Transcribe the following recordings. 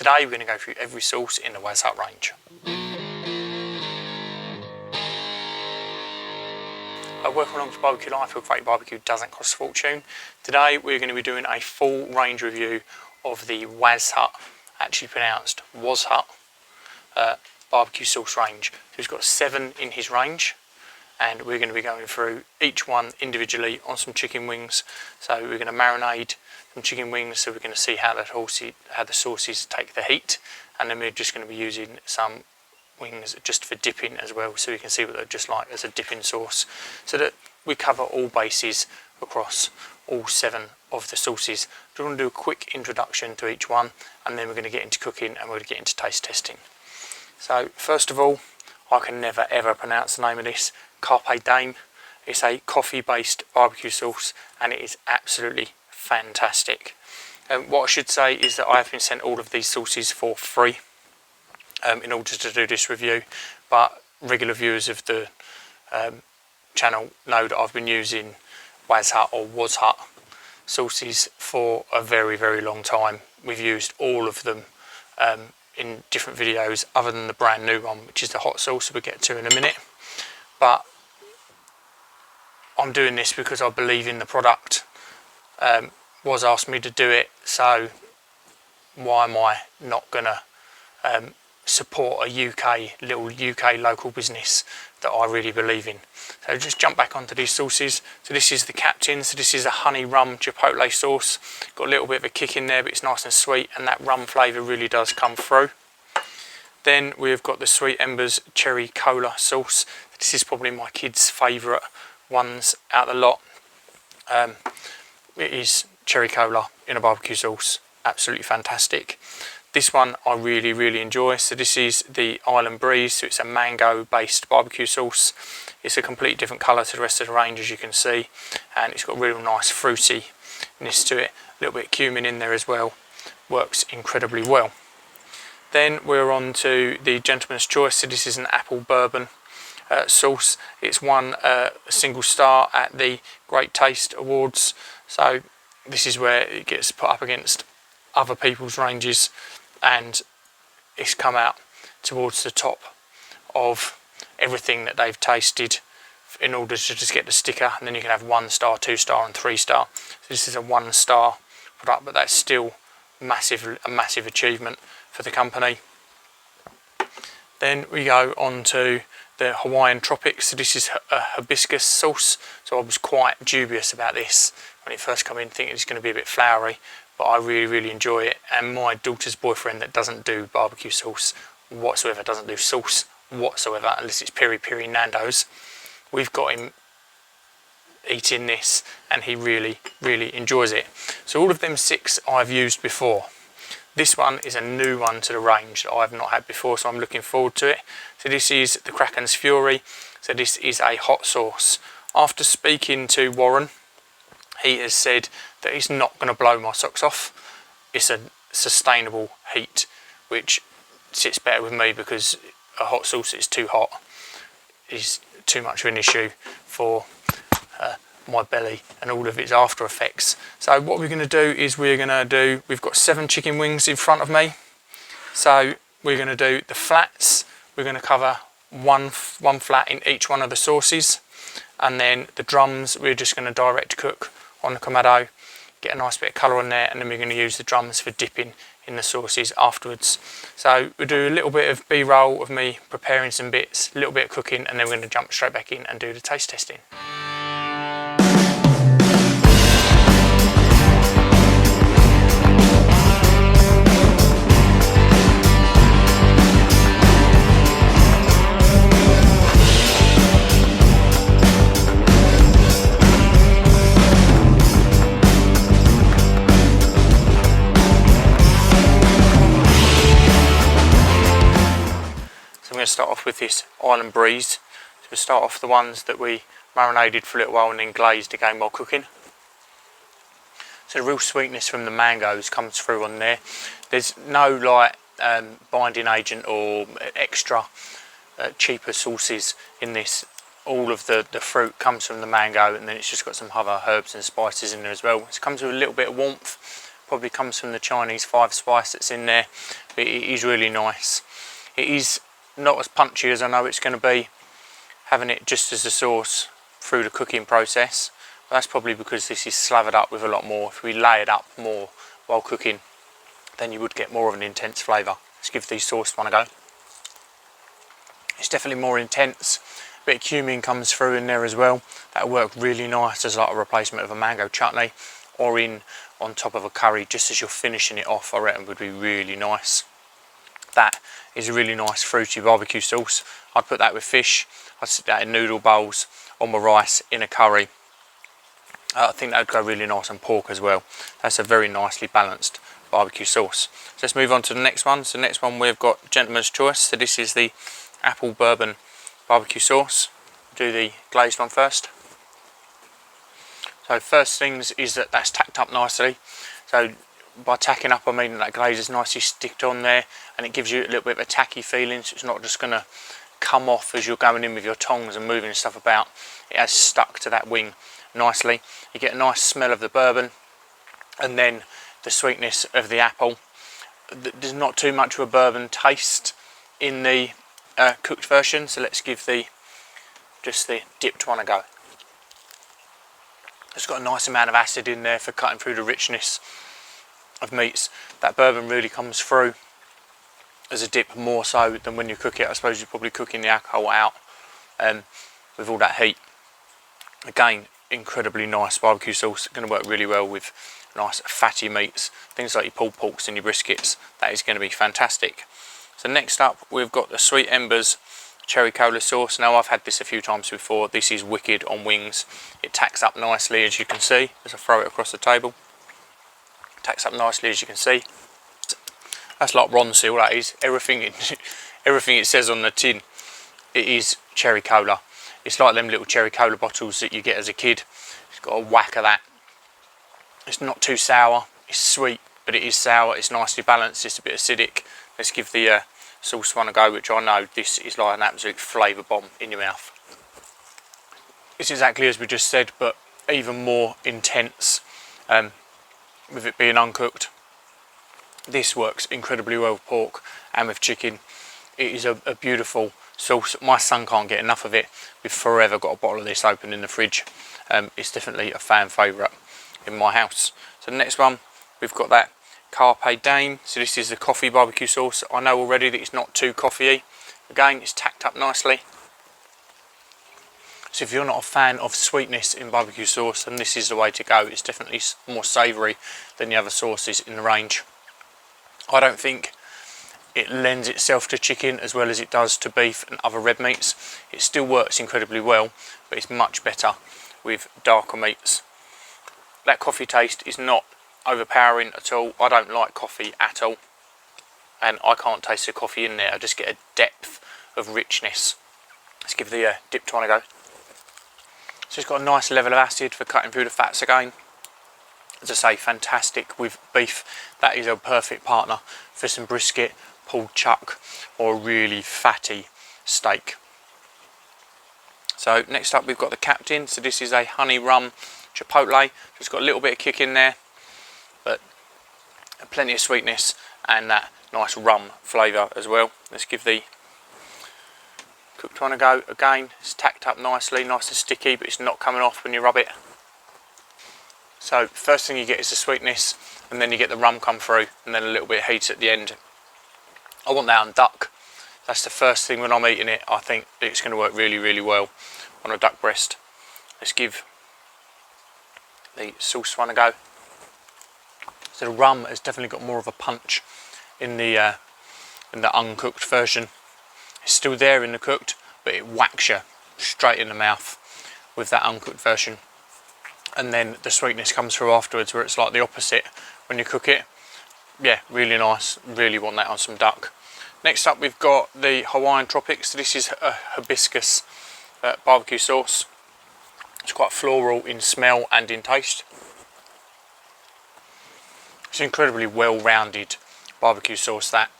Today we're going to go through every sauce in the Suace range. I work on barbecue life, where great barbecue doesn't cost a fortune. Today we're going to be doing a full range review of the Suace, actually pronounced Washut, barbecue sauce range. So he's got 7 in his range, and we're going to be going through each one individually on some chicken wings. So we're going to marinate some chicken wings, so we're going to see how the sauces take the heat, and then we're just going to be using some wings just for dipping as well, so you can see what they're just like as a dipping sauce, so that we cover all bases across all 7 of the sauces. So we're going to do a quick introduction to each one, and then we're going to get into cooking and we're going to get into taste testing. So first of all, I can never ever pronounce the name of this. Carpe. It's a coffee based barbecue sauce, and it is absolutely fantastic. What I should say is that I have been sent all of these sauces for free in order to do this review, but regular viewers of the channel know that I've been using Washut or Washut sauces for a very long time. We've used all of them in different videos, other than the brand new one, which is the hot sauce we'll get to in a minute. But I'm doing this because I believe in the product. Was asked me to do it, so why am I not gonna support a little UK local business that I really believe in? So just jump back onto these sauces. So this is the Captain. So this is a honey rum chipotle sauce. Got a little bit of a kick in there, but it's nice and sweet, and that rum flavour really does come through. Then we've got the Sweet Embers cherry cola sauce. This is probably my kids' favourite ones out of the lot. It is cherry cola in a barbecue sauce. Absolutely fantastic. This one I really enjoy. So this is the Island Breeze. So it's a mango based barbecue sauce. It's a completely different colour to the rest of the range, as you can see, and it's got real nice fruitiness to it. A little bit of cumin in there as well. Works incredibly well. Then we're on to the Gentleman's Choice. So this is an apple bourbon sauce. It's won a single star at the Great Taste Awards. So this is where it gets put up against other people's ranges, and it's come out towards the top of everything that they've tasted in order to just get the sticker, and then you can have 1 star, 2 star and 3 star. So this is a 1 star product, but that's still a massive achievement for the company. Then we go on to the Hawaiian Tropics. So this is a hibiscus sauce. So I was quite dubious about this when it first came in, thinking it's going to be a bit floury, but I really enjoy it. And my daughter's boyfriend, that doesn't do barbecue sauce whatsoever, doesn't do sauce whatsoever unless it's peri Nando's, we've got him eating this, and he really enjoys it. So all of them 6 I've used before. This one is a new one to the range that I've not had before, so I'm looking forward to it. So this is the Krakens Fury. So this is a hot sauce. After speaking to Warren, he has said that he's not going to blow my socks off. It's a sustainable heat, which sits better with me, because a hot sauce that's too hot is too much of an issue for my belly and all of its after effects. So what we're going to do is we've got 7 chicken wings in front of me. So we're going to do the flats. We're going to cover one flat in each one of the sauces, and then the drums we're just going to direct cook on the Kamado, get a nice bit of colour on there, and then we're going to use the drums for dipping in the sauces afterwards. So we'll do a little bit of B-roll of me preparing some bits, a little bit of cooking, and then we're going to jump straight back in and do the taste testing. I'm going to start off with this Island Breeze. So we'll start off the ones that we marinated for a little while and then glazed again while cooking. So the real sweetness from the mangoes comes through on there. There's no like binding agent or extra cheaper sauces in this. All of the fruit comes from the mango, and then it's just got some other herbs and spices in there as well. It comes with a little bit of warmth, probably comes from the Chinese 5 spice that's in there, but it is really nice. It is not as punchy as I know it's going to be having it just as a sauce through the cooking process. But that's probably because this is slathered up with a lot more. If we lay it up more while cooking, then you would get more of an intense flavour. Let's give the sauce one a go. It's definitely more intense. A bit of cumin comes through in there as well. That'll work really nice as like a replacement of a mango chutney, or in on top of a curry just as you're finishing it off. I reckon would be really nice. That is a really nice fruity barbecue sauce. I'd put that with fish. I'd stick that in noodle bowls, on my rice, in a curry. I think that would go really nice on pork as well. That's a very nicely balanced barbecue sauce. So let's move on to the next one. So the next one we've got Gentleman's Choice. So this is the apple bourbon barbecue sauce. Do the glazed one first. So first things is that that's tacked up nicely. So by tacking up, I mean that glaze is nicely sticked on there, and it gives you a little bit of a tacky feeling, so it's not just going to come off as you're going in with your tongs and moving stuff about. It has stuck to that wing nicely. You get a nice smell of the bourbon, and then the sweetness of the apple. There's not too much of a bourbon taste in the cooked version, so let's give just the dipped one a go. It's got a nice amount of acid in there for cutting through the richness of meats. That bourbon really comes through as a dip more so than when you cook it. I suppose you're probably cooking the alcohol out with all that heat. Again, incredibly nice barbecue sauce. Going to work really well with nice fatty meats, things like your pulled porks and your briskets. That is going to be fantastic. So next up we've got the Sweet Embers cherry cola sauce. Now I've had this a few times before. This is wicked on wings. It tacks up nicely, as you can see as I throw it across the table. Tacks up nicely, as you can see. That's like Ronseal, that is. Everything it says on the tin, it is cherry cola. It's like them little cherry cola bottles that you get as a kid. It's got a whack of that. It's not too sour. It's sweet, but it is sour. It's nicely balanced. It's a bit acidic. Let's give the sauce one a go, which I know this is like an absolute flavour bomb in your mouth. It's exactly as we just said, but even more intense. With it being uncooked, this works incredibly well with pork and with chicken. It is a beautiful sauce. My son can't get enough of it. We've forever got a bottle of this open in the fridge. It's definitely a fan favourite in my house. So the next one, we've got that Carpe Dame. So this is the coffee barbecue sauce. I know already that it's not too coffee-y. Again, it's tacked up nicely. So if you're not a fan of sweetness in barbecue sauce, then this is the way to go. It's definitely more savoury than the other sauces in the range. I don't think it lends itself to chicken as well as it does to beef and other red meats. It still works incredibly well, but it's much better with darker meats. That coffee taste is not overpowering at all. I don't like coffee at all, and I can't taste the coffee in there. I just get a depth of richness. Let's give the dipped one a go. So it's got a nice level of acid for cutting through the fats again. As I say, fantastic with beef. That is a perfect partner for some brisket, pulled chuck, or a really fatty steak. So next up we've got the Captain. So this is a honey rum chipotle. It's got a little bit of kick in there, but plenty of sweetness and that nice rum flavour as well. Let's give the cooked one a go. Again, it's tacked up nicely, nice and sticky, but it's not coming off when you rub it. So first thing you get is the sweetness, and then you get the rum come through, and then a little bit of heat at the end. I want that on duck. That's the first thing when I'm eating it. I think it's going to work really, really well on a duck breast. Let's give the sauce one a go. So the rum has definitely got more of a punch in the uncooked version. It's still there in the cooked, but it whacks you straight in the mouth with that uncooked version. And then the sweetness comes through afterwards, where it's like the opposite when you cook it. Yeah, really nice. Really want that on some duck. Next up we've got the Hawaiian Tropics. This is a hibiscus barbecue sauce. It's quite floral in smell and in taste. It's incredibly well-rounded barbecue sauce, that.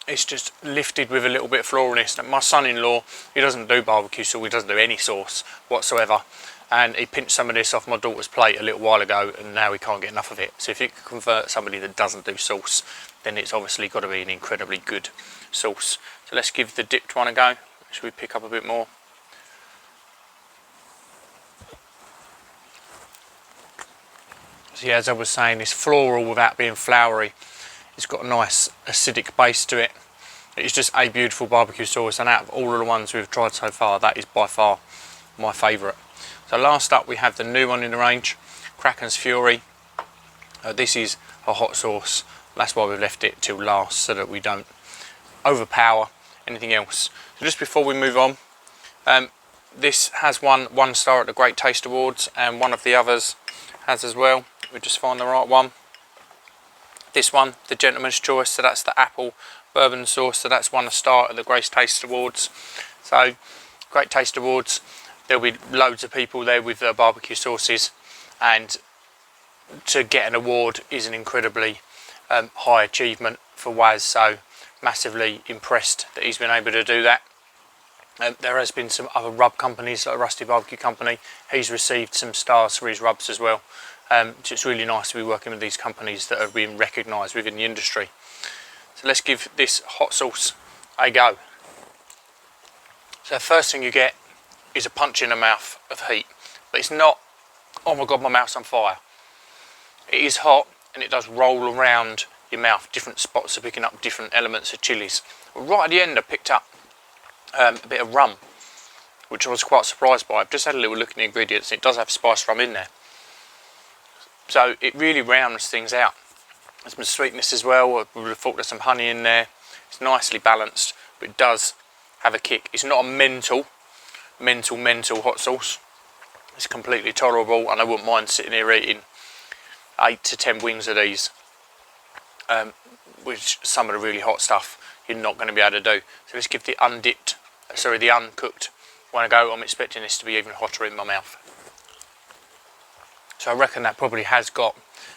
It's just lifted with a little bit of floralness. My son-in-law, he doesn't do barbecue sauce, he doesn't do any sauce whatsoever. and he pinched some of this off my daughter's plate a little while ago, and now he can't get enough of it. So if you can convert somebody that doesn't do sauce, then it's obviously got to be an incredibly good sauce. So let's give the dipped one a go. Should we pick up a bit more? So yeah, as I was saying, it's floral without being flowery. It's got a nice acidic base to it. It's just a beautiful barbecue sauce, and out of all of the ones we've tried so far, that is by far my favourite. So last up we have the new one in the range, Krakens Fury. This is a hot sauce. That's why we've left it till last, so that we don't overpower anything else. So just before we move on, this has won 1 star at the Great Taste Awards, and one of the others has as well. We just find the right one. This one, the Gentleman's Choice, so that's the apple bourbon sauce, so that's won a star at the Great Taste Awards. So Great Taste Awards, there'll be loads of people there with their barbecue sauces, and to get an award is an incredibly high achievement for Waz, so massively impressed that he's been able to do that. There has been some other rub companies, like Rusty Barbecue Company. He's received some stars for his rubs as well. So it's really nice to be working with these companies that are being recognised within the industry. So let's give this hot sauce a go. So the first thing you get is a punch in the mouth of heat, but it's not, oh my god, my mouth's on fire. It is hot, and it does roll around your mouth. Different spots are picking up different elements of chilies. Right at the end I picked up a bit of rum, which I was quite surprised by. I've just had a little look at the ingredients, and it does have spiced rum in there. So it really rounds things out. There's some sweetness as well. I would have thought there's some honey in there. It's nicely balanced, but it does have a kick. It's not a mental hot sauce. It's completely tolerable, and I wouldn't mind sitting here eating 8 to 10 wings of these, which some of the really hot stuff you're not going to be able to do. So let's give the uncooked one a go. I'm expecting this to be even hotter in my mouth. So I reckon that probably has got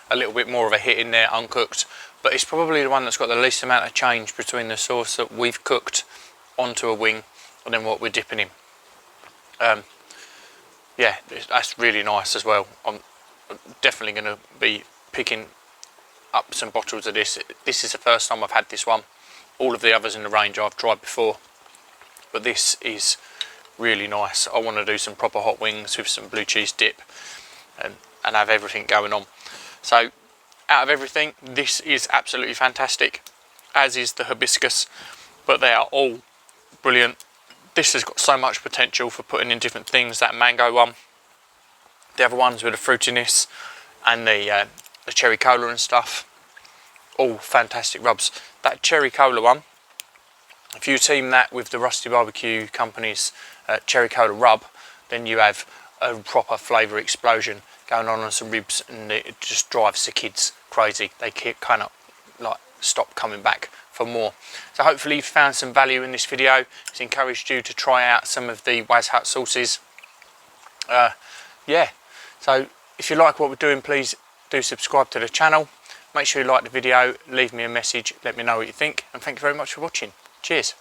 a little bit more of a hit in there, uncooked, but it's probably the one that's got the least amount of change between the sauce that we've cooked onto a wing and then what we're dipping in. Yeah, that's really nice as well. I'm definitely going to be picking up some bottles of this. This is the first time I've had this one. All of the others in the range I've tried before, but this is really nice. I want to do some proper hot wings with some blue cheese dip and have everything going on. So out of everything, this is absolutely fantastic, as is the hibiscus, but they are all brilliant. This has got so much potential for putting in different things, that mango one. The other ones with the fruitiness and the cherry cola and stuff, all fantastic rubs. That cherry cola one, if you team that with the Rusty Barbecue Company's cherry cola rub, then you have a proper flavour explosion going on some ribs, and it just drives the kids crazy. They kind of like stop coming back for more. So hopefully you've found some value in this video. It's encouraged you to try out some of the Waz Hut sauces. Yeah, so if you like what we're doing, please do subscribe to the channel. Make sure you like the video, leave me a message, let me know what you think, and thank you very much for watching. Cheers.